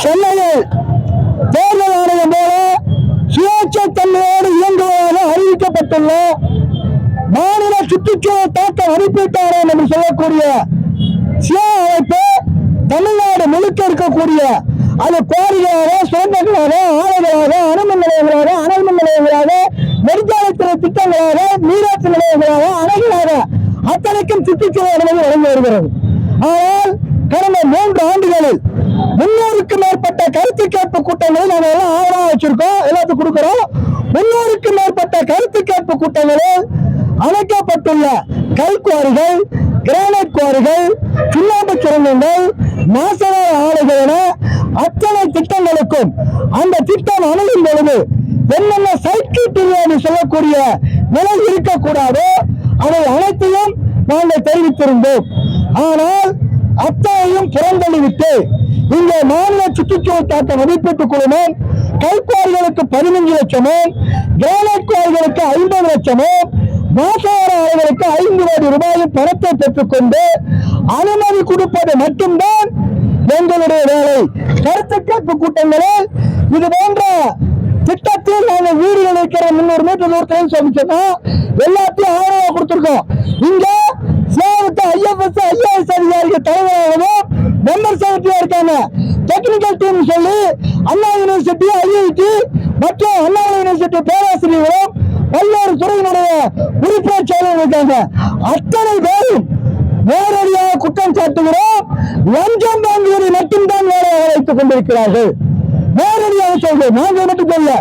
சென்னையில் தேர்தல் ஆணையம் போல சுயேட்சை தன்மையோடு இயங்குவதாக அறிவிக்கப்பட்டுள்ள மாநில சுற்றுச்சூழல் தாக்க மதிப்பீட்டாளர் என்று சொல்லக்கூடிய சியா அமைப்பு தமிழ்நாடு முழுக்க இருக்கக்கூடிய அது குவாரிகளாக, சுரங்கங்களாக, ஆலைகளாக, அணுமின் நிலையங்களாக, அனல்மின் நிலையங்களாக, நெடுஞ்சாலைத்துறை திட்டங்களாக, நீராட்சி நிலையங்களாக, அணைகளாக அத்தனைக்கும் சுற்றுச்சூழல் அனுமதி வழங்கி வருகிறது. ஆனால் கடந்த 3 ஆண்டுகளில் 300க்கும் மேற்பட்ட கருத்து கேட்பு கூட்டங்களில் நாங்கள் எல்லாம் ஆவணம் வச்சிருக்கோம், எல்லாத்துக்கும் கொடுக்கிறோம். 300க்கும் மேற்பட்ட கருத்து கேட்பு கூட்டங்களில் அமைக்கப்பட்டுள்ள கல் குவாரிகள், கிரானைட் குவாரிகள், சுண்ணாம்பு சுரங்கங்கள், நாசகார ஆலைகள் என அத்தனை திட்டங்களுக்கும் அந்த திட்டம் அணுகும் பொழுது என்னென்ன சைட் கிரைட்டீரியா சொல்லக்கூடிய நிலை இருக்கக்கூடாதோ அதை அனைத்தையும் நாங்கள் தெரிவித்திருந்தோம். ஆனால் அத்தனையும் புறந்தள்ளிவிட்டு இங்கே மாநில சுற்றுச்சூழல் தாக்க மதிப்பீட்டு குழுமம் கல்குவாரிகளுக்கு 15 லட்சமும், கிரானைட் குவாரிகளுக்கு 50 லட்சமும், நாசகார ஆலைகளுக்கு 5 கோடி ரூபாயும் பணத்தை பெற்றுக்கொண்டு அனுமதி கொடுப்பது மட்டும்தான் எங்களுடைய வேலை. கருத்து கேட்பு கூட்டங்களில் இது போன்ற திட்டத்தில் நாங்கள் வீடுகள் இருக்கிற 300 மீட்டர் தூரத்தில் சொல்லிச்சோம்னா எல்லாத்தையும் ஆதரவாக கொடுத்திருக்கோம். இங்க சேவத்தை ஐஎஃப்எஸ் ஐஏஎஸ் அதிகாரிகள் தலைவராகவும் மெம்பர் செக்ரட்டரியா இருக்காங்க. டெக்னிக்கல் டீம் சொல்லி அண்ணா யூனிவர்சிட்டி, ஐஐடி மற்றும் அண்ணா யூனிவர்சிட்டி பேராசிரியர்களும் பல்வேறு துறையினுடைய உறுப்பினர் செயலர் இருக்காங்க. அத்தனை பேரும் நேரடியாக குற்றம் சாட்டுகிறோம். லஞ்சம் வாங்குவதை மட்டும்தான் வேலையாக வைத்துக் கொண்டிருக்கிறார்கள். நேரடியாக சொல்றோம், நாங்கள் மட்டும் சொல்ல.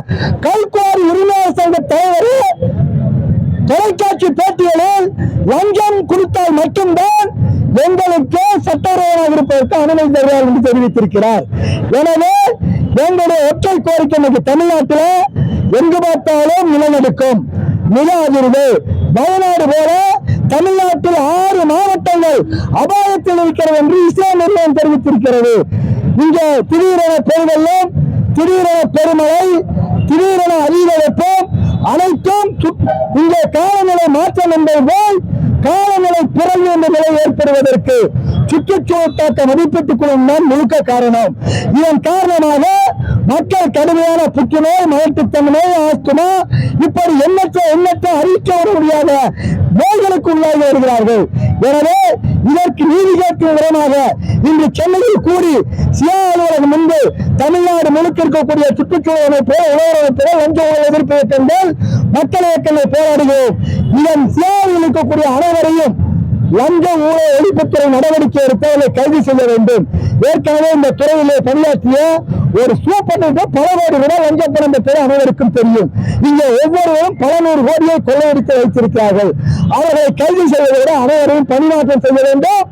கல்குவாரி உரிமையாளர் சங்க தலைவர் தொலைக்காட்சி பேட்டிகளில் லஞ்சம் கொடுத்தால் மட்டும்தான் எங்களுக்கு சட்டவிரோதமாக இருப்பதற்கு அனுமதி தருவார் என்று தெரிவித்திருக்கிறார். எனவே எங்களுடைய ஒற்றை கோரிக்கை தமிழ்நாட்டில் எங்கு பார்த்தாலும் நிலநடுக்கம், நில அதிர்வு, வயநாடு போல தமிழ்நாட்டில் 6 மாவட்டங்கள் அபாயத்தில் இருக்கிறது என்று இஸ்லாம் நிறுவனம் தெரிவித்திருக்கிறது. இங்கே திடீரென பெருவெள்ளம், திடீரென பெருமழை, திடீரென அதிக வெப்பம் அனைத்தும் இங்கே காலநிலை மாற்றம் என்பது போல் காலநிலை பிறகு என்ற நிலை ஏற்படுவதற்கு சுற்றுச்சூழல் தாக்க மதிப்பீட்டு குழுமம் தான் முழுக்க காரணம். இதன் காரணமாக மக்கள் கடுமையான புற்றுநோய், மலட்டுத்தன்மை, ஆஸ்துமா இப்படி எண்ணற்ற அறிவிக்க வர முடியாத நோய்களுக்கு உள்ளாகி வருகிறார்கள். எனவே இதற்கு நீதி கேட்கும் விதமாக இன்று சென்னையில் கூடி சியா அலுவலகம் முன்பு தமிழ்நாடு முழுக்க இருக்கக்கூடிய சுற்றுச்சூழல் அமைப்பு, உழவர் அமைப்பு, லஞ்ச ஊழல் எதிர்ப்பு இயக்கங்கள், மக்கள் இயக்கங்கள் போராடுகிறோம். இதன் சியாவில் இருக்கக்கூடிய அனைவரையும் லஞ்ச ஊழல் ஒழிப்புத்துறை நடவடிக்கை எடுப்பவர்களை கைது செய்ய வேண்டும். ஏற்கனவே இந்த துறையிலே பணியாற்றிய ஒரு சூப்பர் பல கோடி ரூபாய் லஞ்ச பணம் பெற்றது அனைவருக்கும் தெரியும். இங்கே ஒவ்வொருவரும் பல 100 கோடியை கொள்ளையடித்து வைத்திருக்கிறார்கள். அவர்களை கைது செய்வதை விட அனைவரையும் பணிமாற்றம் செய்ய வேண்டும்.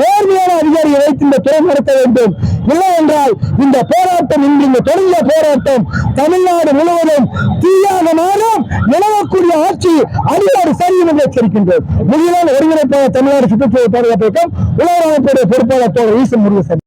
நேர்மையான அதிகாரிகளை வைத்து இந்த துறை நடத்த வேண்டும். இல்லை என்றால் இந்த போராட்டம், இன்று இந்த தொடங்கிய போராட்டம் தமிழ்நாடு முழுவதும் தீயாக மாறும். நிலவக்கூடிய ஆட்சி அடியோடு சரியும் என்று எச்சரிக்கின்றோம். முடியலான ஒருங்கிணைப்பாளர் தமிழ்நாடு சுற்றுச்சூழல் பாதுகாப்பு இயக்கம் உலக அமைப்புடைய பொறுப்பாளர் ஈசன் முருகன்.